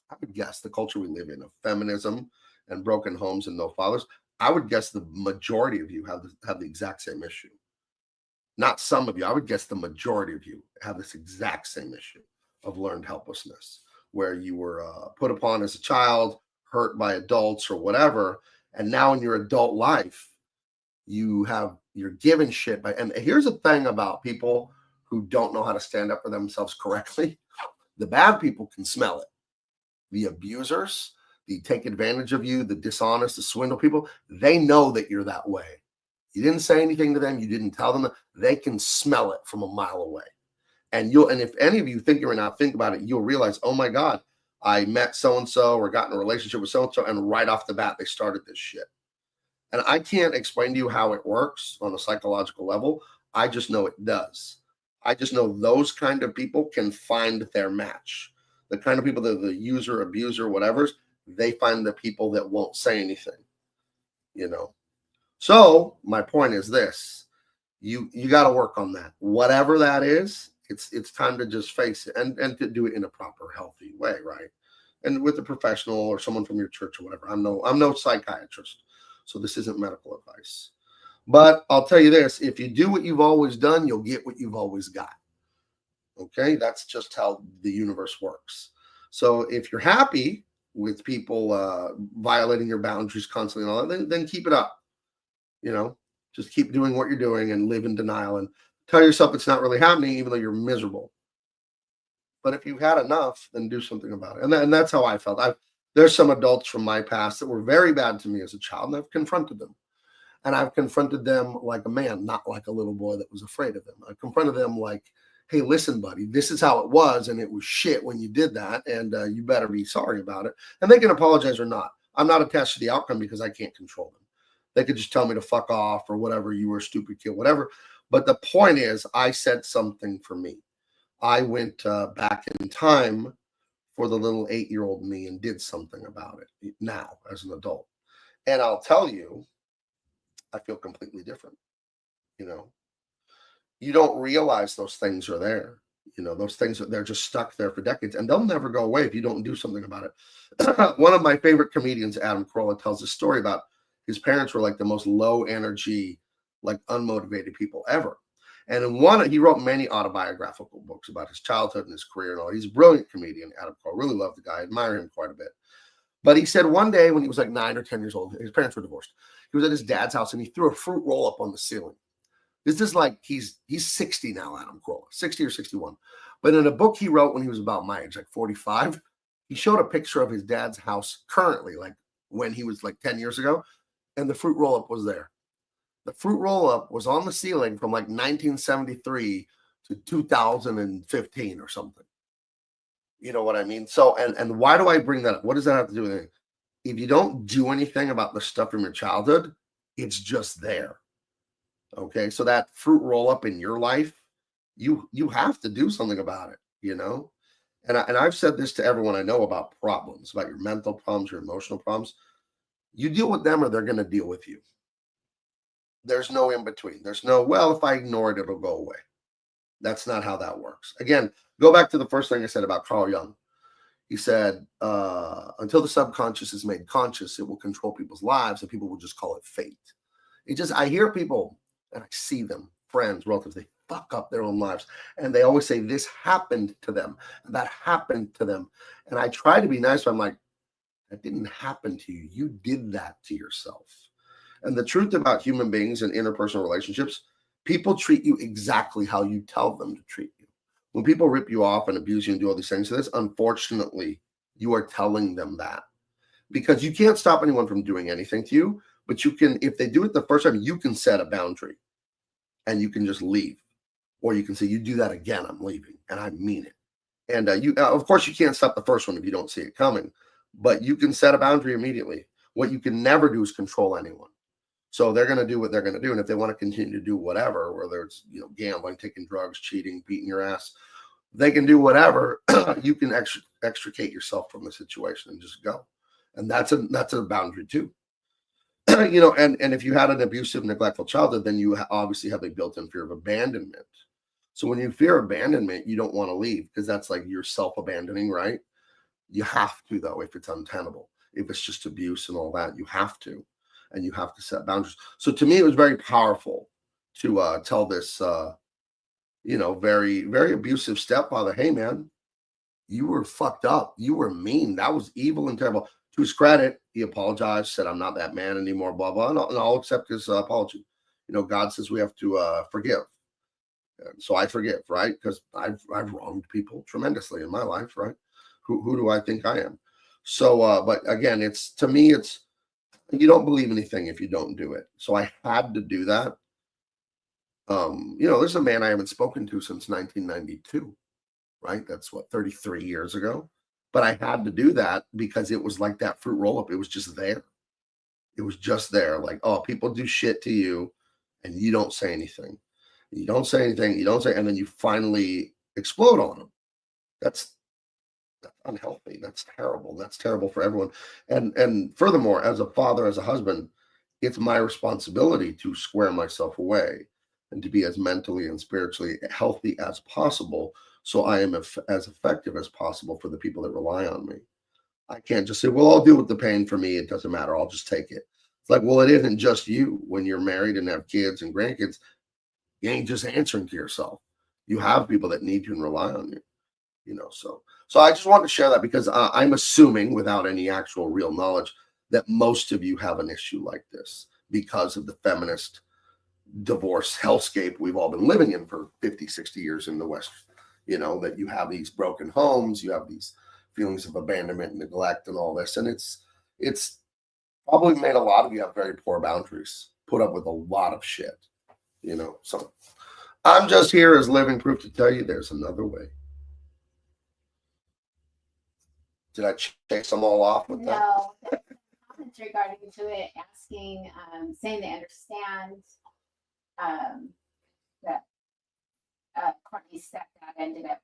I would guess the culture we live in of feminism and broken homes and no fathers, I would guess the majority of you have the exact same issue. Not some of you. I would guess the majority of you have this exact same issue of learned helplessness, where you were put upon as a child, hurt by adults or whatever, and now in your adult life, you're given shit by. And here's the thing about people who don't know how to stand up for themselves correctly: the bad people can smell it. The abusers, the take advantage of you, the dishonest, the swindle people, they know that you're that way. You didn't say anything to them. You didn't tell them. They can smell it from a mile away. And if any of you think right now, think about it, you'll realize, oh my God, I met so-and-so or got in a relationship with so-and-so, and right off the bat, they started this shit. And I can't explain to you how it works on a psychological level. I just know it does. I just know those kind of people can find their match. The kind of people that the user, abuser, whatever, they find the people that won't say anything, you know. So my point is this: you got to work on that. Whatever that is, it's time to just face it and to do it in a proper, healthy way, right? And with a professional or someone from your church or whatever. I'm no psychiatrist, so this isn't medical advice. But I'll tell you this: if you do what you've always done, you'll get what you've always got. Okay, that's just how the universe works. So if you're happy with people violating your boundaries constantly and all that, then keep it up. You know, just keep doing what you're doing and live in denial and tell yourself it's not really happening, even though you're miserable. But if you've had enough, then do something about it. And that's how I felt. There's some adults from my past that were very bad to me as a child, and I've confronted them. And I've confronted them like a man, not like a little boy that was afraid of them. I confronted them like, hey, listen, buddy, this is how it was, and it was shit when you did that, and you better be sorry about it. And they can apologize or not. I'm not attached to the outcome because I can't control them. They could just tell me to fuck off or whatever, you were a stupid kid, whatever. But the point is, I said something for me. I went back in time for the little 8-year-old me and did something about it now as an adult. And I'll tell you, I feel completely different. You know, you don't realize those things are there. You know, those things, they're just stuck there for decades, and they'll never go away if you don't do something about it. One of my favorite comedians, Adam Carolla, tells a story about his parents were like the most low energy, like unmotivated people ever. And in one, he wrote many autobiographical books about his childhood and his career and all. He's a brilliant comedian, Adam Carolla. Really love the guy, admire him quite a bit. But he said one day when he was like 9 or 10 years old, his parents were divorced. He was at his dad's house and he threw a fruit roll up on the ceiling. This is like he's 60 now, Adam Carolla, 60 or 61. But in a book he wrote when he was about my age, like 45, he showed a picture of his dad's house currently, like when he was like 10 years ago, and the fruit roll up was there. The fruit roll up was on the ceiling from like 1973 to 2015 or something. You know what I mean? So, and why do I bring that up? What does that have to do with anything? If you don't do anything about the stuff from your childhood, it's just there. Okay, so that fruit roll up in your life, you have to do something about it, you know? And I've said this to everyone I know about problems, about your mental problems, your emotional problems. You deal with them or they're going to deal with you. There's no in between. There's no, well, if I ignore it, it'll go away. That's not how that works. Again, go back to the first thing I said about Carl Jung. He said, until the subconscious is made conscious, it will control people's lives and people will just call it fate. I hear people and I see them, friends, relatives, they fuck up their own lives. And they always say, this happened to them, and that happened to them. And I try to be nice, but I'm like, that didn't happen to you. You did that to yourself. And the truth about human beings and interpersonal relationships, people treat you exactly how you tell them to treat you. When people rip you off and abuse you and do all these things to this, unfortunately, you are telling them that. Because you can't stop anyone from doing anything to you, but you can, if they do it the first time, you can set a boundary and you can just leave. Or you can say, you do that again, I'm leaving, and I mean it. And of course, you can't stop the first one if you don't see it coming, but you can set a boundary immediately. What you can never do is control anyone. So they're going to do what they're going to do. And if they want to continue to do whatever, whether it's, gambling, taking drugs, cheating, beating your ass, they can do whatever. You can extricate yourself from the situation and just go. And that's a boundary too. And if you had an abusive, neglectful childhood, then you obviously have a built-in fear of abandonment. So when you fear abandonment, you don't want to leave because that's like you're self-abandoning, right? You have to, though, if it's untenable. If it's just abuse and all that, you have to. and you have to set boundaries. So to me, it was very powerful to tell this, very, very abusive stepfather, hey, man, you were fucked up. You were mean. That was evil and terrible. To his credit, he apologized, said, I'm not that man anymore, blah, blah. And I'll accept his apology. God says we have to forgive. And so I forgive, right? Because I've wronged people tremendously in my life, right? Who do I think I am? So, but again, to me, you don't believe anything if you don't do it. So I had to do that. There's a man I haven't spoken to since 1992, right? That's 33 years ago. But I had to do that because it was like that fruit roll up. It was just there. It was just there. Like, oh, people do shit to you and you don't say anything. You don't say anything. You don't say, and then you finally explode on them. That's unhealthy. That's terrible. That's terrible for everyone. And furthermore, as a father, as a husband, it's my responsibility to square myself away and to be as mentally and spiritually healthy as possible, so I am as effective as possible for the people that rely on me. I can't just say, well, I'll deal with the pain. For me, it doesn't matter. I'll just take it. It's like, well, it isn't just you. When you're married and have kids and grandkids, you ain't just answering to yourself. You have people that need you and rely on you. So I just want to share that because I'm assuming, without any actual real knowledge, that most of you have an issue like this because of the feminist divorce hellscape we've all been living in for 50, 60 years in the West. That you have these broken homes, you have these feelings of abandonment, neglect, and all this. And it's probably made a lot of you have very poor boundaries, put up with a lot of shit, So I'm just here as living proof to tell you there's another way. Did I chase them all off with that? No, comments regarding to it, asking, saying they understand that Courtney's stepdad ended up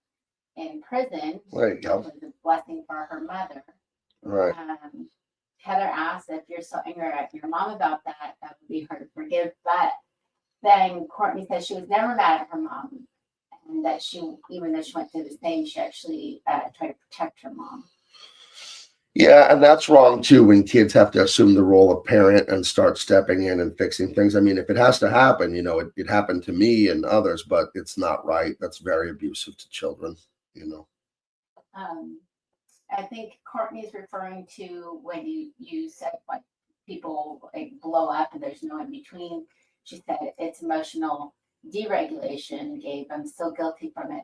in prison. There you go. It was a blessing for her mother. Right. Heather asked if you're so angry at your mom about that would be hard to forgive. But then Courtney said she was never mad at her mom, and that even though she went through the same, she actually tried to protect her mom. Yeah, and that's wrong too when kids have to assume the role of parent and start stepping in and fixing things. I mean, if it has to happen, it happened to me and others, but it's not right. That's very abusive to children, I think Courtney's referring to when you said like people like blow up and there's no in between. She said it's emotional deregulation, Gabe. I'm still guilty from it,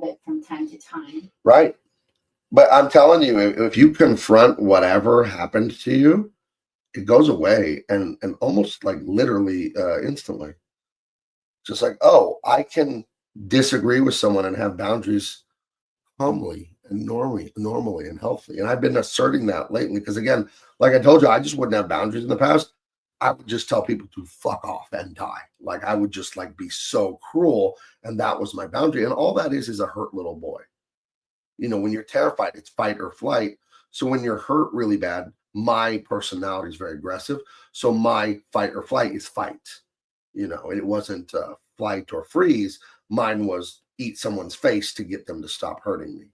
but from time to time. Right. But I'm telling you, if you confront whatever happened to you, it goes away and almost like literally instantly. Just like, oh, I can disagree with someone and have boundaries calmly and normally and healthy. And I've been asserting that lately because, again, like I told you, I just wouldn't have boundaries in the past. I would just tell people to fuck off and die. Like I would just like be so cruel, and that was my boundary. And all that is a hurt little boy. When you're terrified, it's fight or flight. So when you're hurt really bad, my personality is very aggressive. So my fight or flight is fight. It wasn't flight or freeze. Mine was eat someone's face to get them to stop hurting me.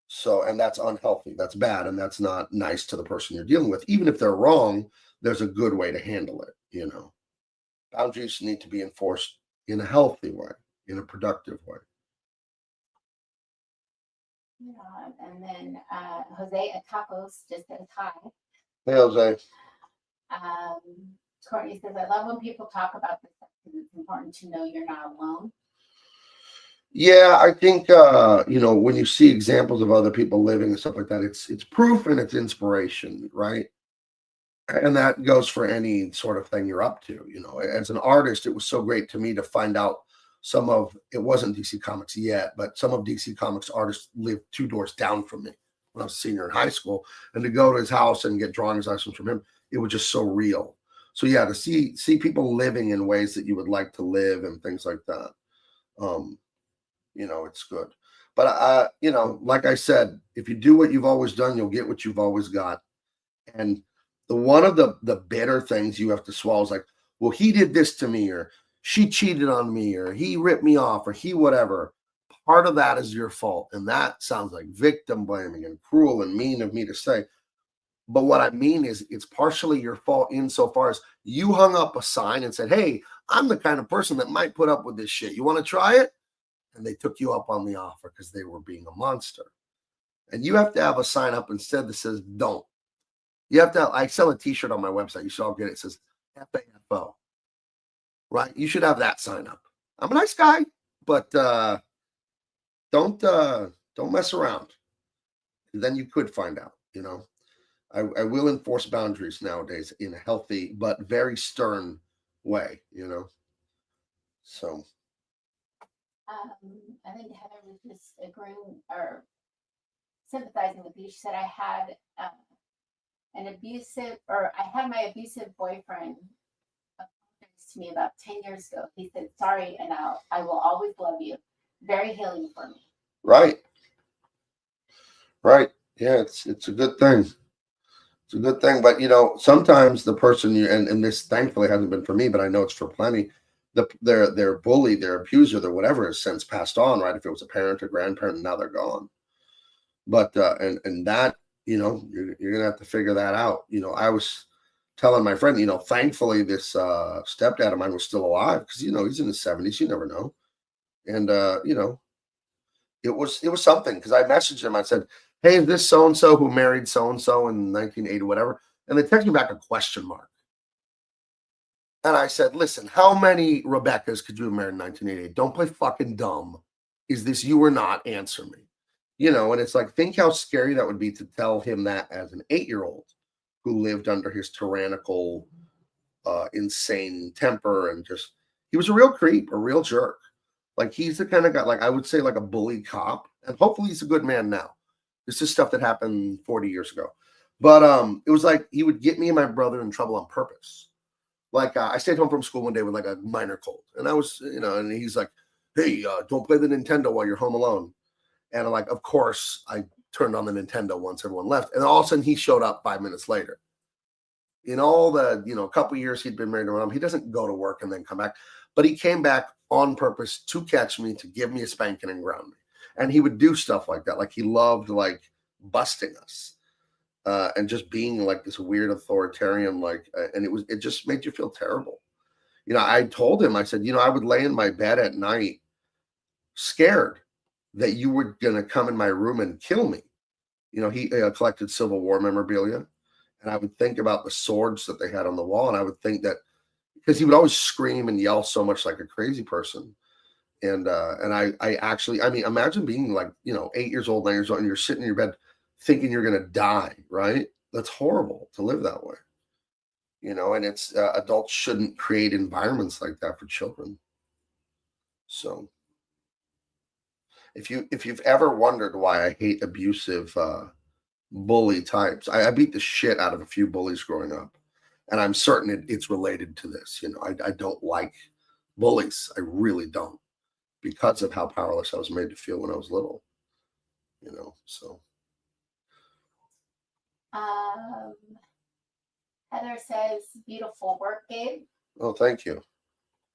So, and that's unhealthy. That's bad. And that's not nice to the person you're dealing with. Even if they're wrong, there's a good way to handle it. Boundaries need to be enforced in a healthy way, in a productive way. Yeah, and then Jose at Tacos just says hi. Hey, Jose. Courtney says, I love when people talk about this because it's important to know you're not alone. Yeah, I think when you see examples of other people living and stuff like that, it's proof and it's inspiration, right? And that goes for any sort of thing you're up to. As an artist, it was so great to me to find out it wasn't DC Comics yet, but some of DC Comics artists lived 2 doors down from me when I was a senior in high school. And to go to his house and get drawings lessons from him, it was just so real. So yeah, to see people living in ways that you would like to live and things like that, it's good. But like I said, if you do what you've always done, you'll get what you've always got. And one of the bitter things you have to swallow is like, well, he did this to me, or she cheated on me, or he ripped me off, or he whatever. Part of that is your fault. And that sounds like victim blaming and cruel and mean of me to say. But what I mean is it's partially your fault insofar as you hung up a sign and said, hey, I'm the kind of person that might put up with this shit. You want to try it? And they took you up on the offer because they were being a monster. And you have to have a sign up instead that says, don't. You have to, I sell a t-shirt on my website. You should all get it. It says FAFO, right? You should have that sign up. I'm a nice guy, but don't mess around. And then you could find out, you know. I will enforce boundaries nowadays in a healthy but very stern way, you know. So I think Heather was just agreeing or sympathizing with you. She said I had I had my abusive boyfriend apologize to me about 10 years ago. He said, sorry, and I will always love you. Very healing for me. right. Yeah, it's a good thing. It's a good thing. But you know, sometimes the person you and this thankfully hasn't been for me, but I know it's for plenty. Their bully, their abuser, their whatever has since passed on, right? If it was a parent or grandparent, and now they're gone. But and that, you know, you're gonna have to figure that out. You know, I was telling my friend, you know, thankfully this stepdad of mine was still alive because you know he's in his 70s. You never know. And you know, it was something because I messaged him. I said, "Hey, is this so and so who married so and so in 1980, whatever?" And they texted me back a question mark. And I said, "Listen, how many Rebeccas could you have married in 1988? Don't play fucking dumb. Is this you or not? Answer me." You know, and it's like, think how scary that would be to tell him that as an 8-year-old who lived under his tyrannical, insane temper and just he was a real creep, a real jerk. Like he's the kind of guy, like I would say, like a bully cop, and hopefully he's a good man now. This is stuff that happened 40 years ago, but it was like he would get me and my brother in trouble on purpose. Like I stayed home from school one day with like a minor cold, and I was, you know, and he's like, "Hey, don't play the Nintendo while you're home alone." And I'm like, of course, I turned on the Nintendo once everyone left, and all of a sudden he showed up 5 minutes later. In all the, you know, couple years he'd been married to my mom, he doesn't go to work and then come back, but he came back on purpose to catch me, to give me a spanking and ground me. And he would do stuff like that. Like he loved like busting us and just being like this weird authoritarian, like, and it just made you feel terrible. You know, I told him, I said, you know, I would lay in my bed at night scared that you were going to come in my room and kill me. You know, he collected Civil War memorabilia. And I would think about the swords that they had on the wall. And I would think that because he would always scream and yell so much like a crazy person. And I actually, I mean, imagine being like, you know, 8 years old, 9 years old, and you're sitting in your bed thinking you're going to die, right? That's horrible to live that way. You know, and it's adults shouldn't create environments like that for children. So if you've ever wondered why I hate abusive bully types, I beat the shit out of a few bullies growing up, and I'm certain it's related to this. You know, I don't like bullies. I really don't, because of how powerless I was made to feel when I was little. You know, so Um, Heather says, beautiful work, Gabe. oh, thank you.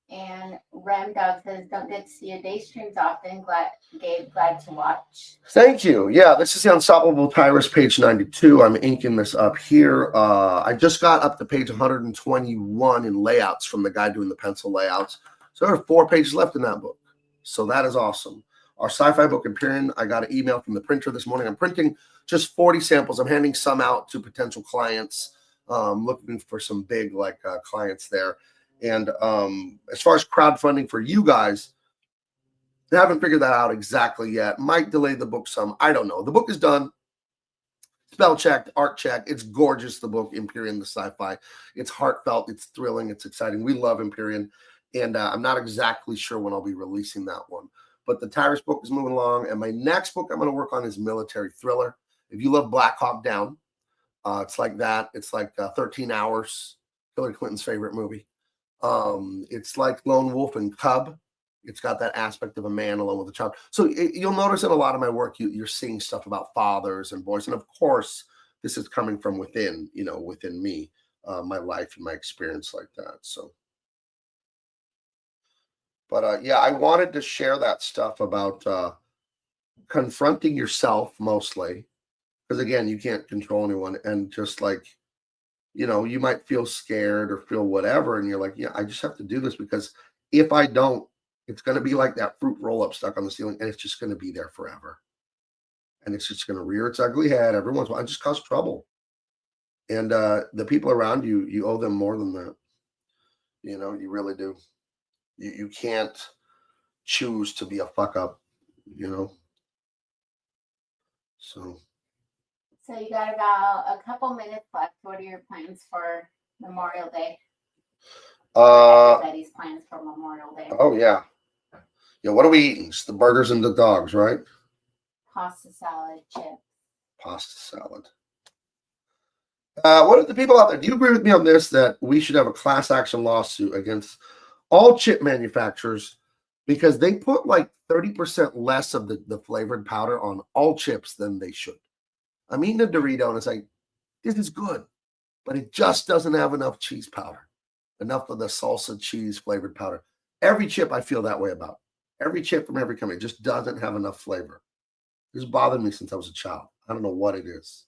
And Ram Dog says, don't get to see your day streams often. Gabe, glad to watch. Thank you. Yeah, this is the Unstoppable Tyrus, page 92. I'm inking this up here. I just got up to page 121 in layouts from the guy doing the pencil layouts. So there are 4 pages left in that book. So that is awesome. Our sci-fi book, Empyrean, I got an email from the printer this morning. I'm printing just 40 samples. I'm handing some out to potential clients, looking for some big like clients there. And as far as crowdfunding for you guys, I haven't figured that out exactly yet. Might delay the book some. I don't know. The book is done. Spell checked, art checked. It's gorgeous, the book, Empyrean, the sci-fi. It's heartfelt. It's thrilling. It's exciting. We love Empyrean. And I'm not exactly sure when I'll be releasing that one. But the Tyrus book is moving along. And my next book I'm going to work on is military thriller. If you love Black Hawk Down, it's like that. It's like 13 Hours, Hillary Clinton's favorite movie. It's like Lone Wolf and Cub. It's got that aspect of a man alone with a child. So you'll notice in a lot of my work, you're seeing stuff about fathers and boys. And of course, this is coming from within, you know, within me, my life and my experience like that. So, but yeah, I wanted to share that stuff about confronting yourself mostly, Because again, you can't control anyone. And just like, you might feel scared or feel whatever. And you're like, yeah, I just have to do this because if I don't, it's going to be like that fruit roll up stuck on the ceiling and it's just going to be there forever. And it's just going to rear its ugly head every once in a while and just cause trouble. And the people around you, you owe them more than that. You really do. You can't choose to be a fuck up, So So you got about a couple minutes left. What are your plans for Memorial Day? Everybody's plans for Memorial Day. Oh yeah. Yeah, what are we eating? It's the burgers and the dogs, right? Pasta salad, chips. Pasta salad. What are the people out there? Do you agree with me on this that we should have a class action lawsuit against all chip manufacturers because they put like 30% less of the flavored powder on all chips than they should? I'm eating a Dorito and it's like, this is good, but it just doesn't have enough cheese powder, enough of the salsa cheese flavored powder. Every chip I feel that way about. Every chip from every company just doesn't have enough flavor. This has bothered me since I was a child. I don't know what it is.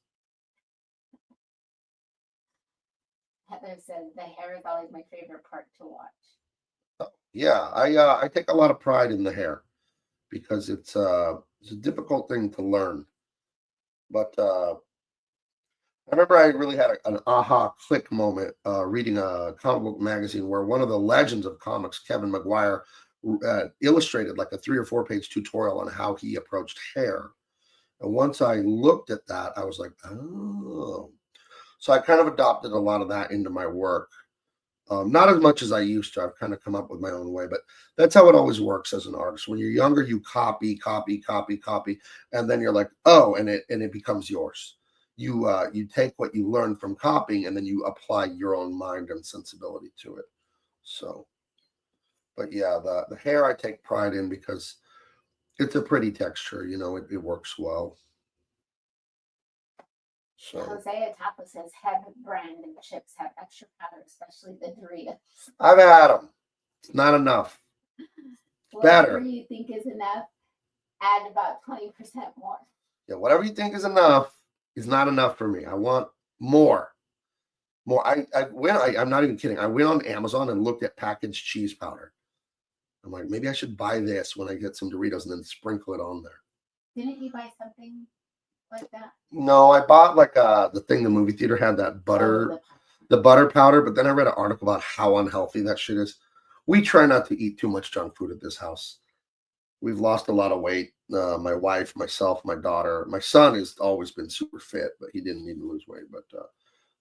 Heather says the hair is always my favorite part to watch. Yeah, I take a lot of pride in the hair because it's a difficult thing to learn. But I remember I really had an aha click moment reading a comic book magazine where one of the legends of comics, Kevin McGuire, illustrated like a 3 or 4 page tutorial on how he approached hair. And once I looked at that, I was like, oh. So I kind of adopted a lot of that into my work. Not as much as I used to. I've kind of come up with my own way, but that's how it always works as an artist. When you're younger, you copy, and then you're like, oh, and it becomes yours. You take what you learn from copying, and then you apply your own mind and sensibility to it. So, but yeah, the hair I take pride in because it's a pretty texture. It works well. So Hosea Taco says heaven brand and chips have extra powder, especially the Doritos. I've had them. It's not enough. Whatever you think is enough, add about 20% more. Yeah, whatever you think is enough is not enough for me. I want more. More. I'm not even kidding. I went on Amazon and looked at packaged cheese powder. I'm like, maybe I should buy this when I get some Doritos and then sprinkle it on there. Didn't you buy something like that? No, I bought like the thing the movie theater had, that butter, the butter powder, but then I read an article about how unhealthy that shit is. We try not to eat too much junk food at this house. We've lost a lot of weight. My wife, myself, my daughter. My son has always been super fit, but he didn't need to lose weight. But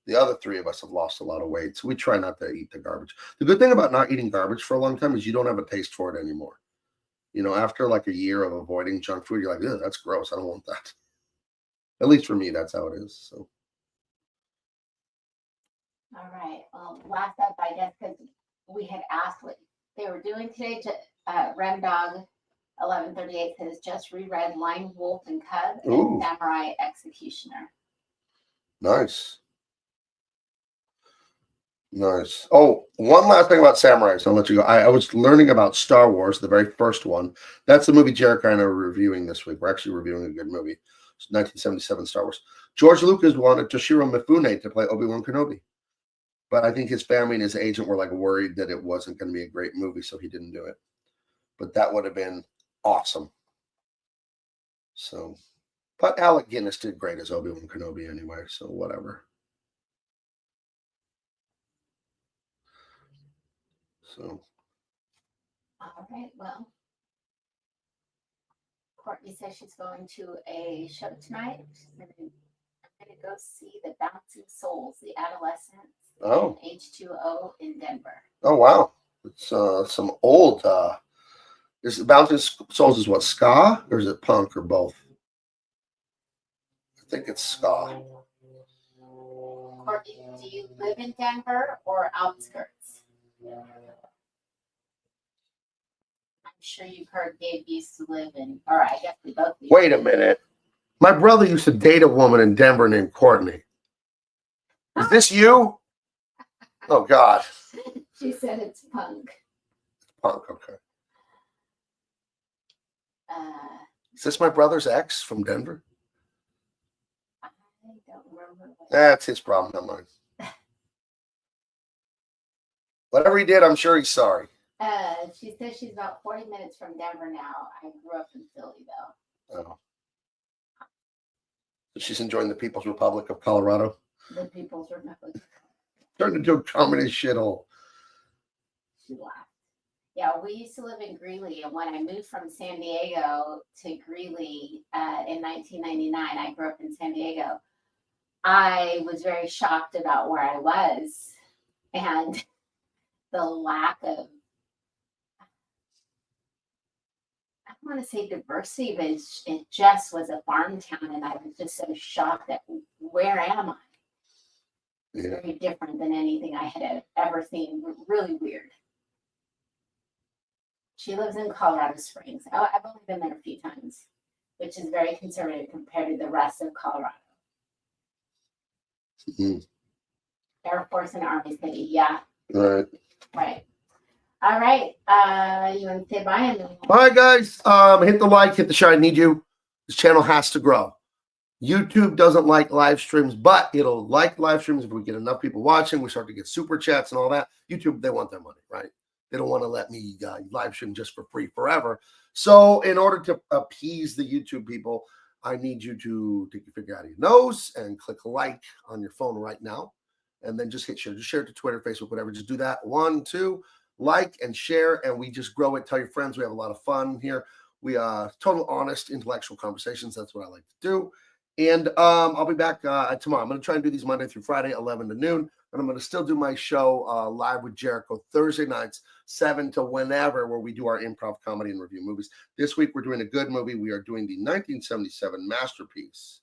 the other 3 of us have lost a lot of weight. So we try not to eat the garbage. The good thing about not eating garbage for a long time is you don't have a taste for it anymore. After like a year of avoiding junk food, you're like, that's gross. I don't want that. At least for me, that's how it is. So. All right. Last up, I guess, because we had asked what they were doing today. Rem Dog 1138 says just reread Lion, Wolf, and Cub and Samurai Executioner. Nice. Oh, one last thing about samurais. I'll let you go. I was learning about Star Wars, the very first one. That's the movie Jericho and I are reviewing this week. We're actually reviewing a good movie. 1977 Star Wars. George Lucas wanted Toshiro Mifune to play Obi-Wan Kenobi. But I think his family and his agent were like worried that it wasn't going to be a great movie, so he didn't do it. But that would have been awesome. So, but Alec Guinness did great as Obi-Wan Kenobi anyway, so whatever. So. All right, well. Courtney says she's going to a show tonight. I'm going to go see the Bouncing Souls, the Adolescents, in H2O in Denver. Oh, wow. It's some old, is the Bouncing Souls is what, ska? Or is it punk or both? I think it's ska. Courtney, do you live in Denver or outskirts? I'm sure you've heard Gabe used to live in, or I guess we both. Wait a minute. My brother used to date a woman in Denver named Courtney. Is this you? Oh, God. She said it's punk. Punk, okay. Is this my brother's ex from Denver? remember what. That's his problem, not mine. Whatever he did, I'm sure he's sorry. She says she's about 40 minutes from Denver now. I grew up in Philly, though. Oh. So she's enjoying the People's Republic of Colorado. The People's Republic. Turned into a communist shithole. She laughed. Yeah, we used to live in Greeley, and when I moved from San Diego to Greeley in 1999, I grew up in San Diego. I was very shocked about where I was and the lack of, I don't want to say diversity, but it just was a farm town, and I was just so shocked at where am I? It's very different than anything I had ever seen. Really weird. She lives in Colorado Springs. I've only been there a few times, which is very conservative compared to the rest of Colorado. Mm-hmm. Air Force and Army City, yeah. Right. Right. All right. You want to say bye? All right, guys. Hit the like, hit the share. I need you. This channel has to grow. YouTube doesn't like live streams, but it'll like live streams if we get enough people watching. We start to get super chats and all that. YouTube, they want their money, right? They don't want to let me live stream just for free forever. So in order to appease the YouTube people, I need you to take your finger out of your nose and click like on your phone right now. And then just hit share. Just share it to Twitter, Facebook, whatever. Just do that. 1, 2, like and share. And we just grow it. Tell your friends. We have a lot of fun here. We total honest intellectual conversations. That's what I like to do. And I'll be back tomorrow. I'm going to try and do these Monday through Friday, 11 to noon. And I'm going to still do my show live with Jericho Thursday nights, 7 to whenever, where we do our improv comedy and review movies. This week, we're doing a good movie. We are doing the 1977 masterpiece,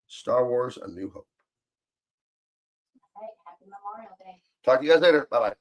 Star Wars: A New Hope. All right. Happy Memorial Day. Talk to you guys later. Bye-bye.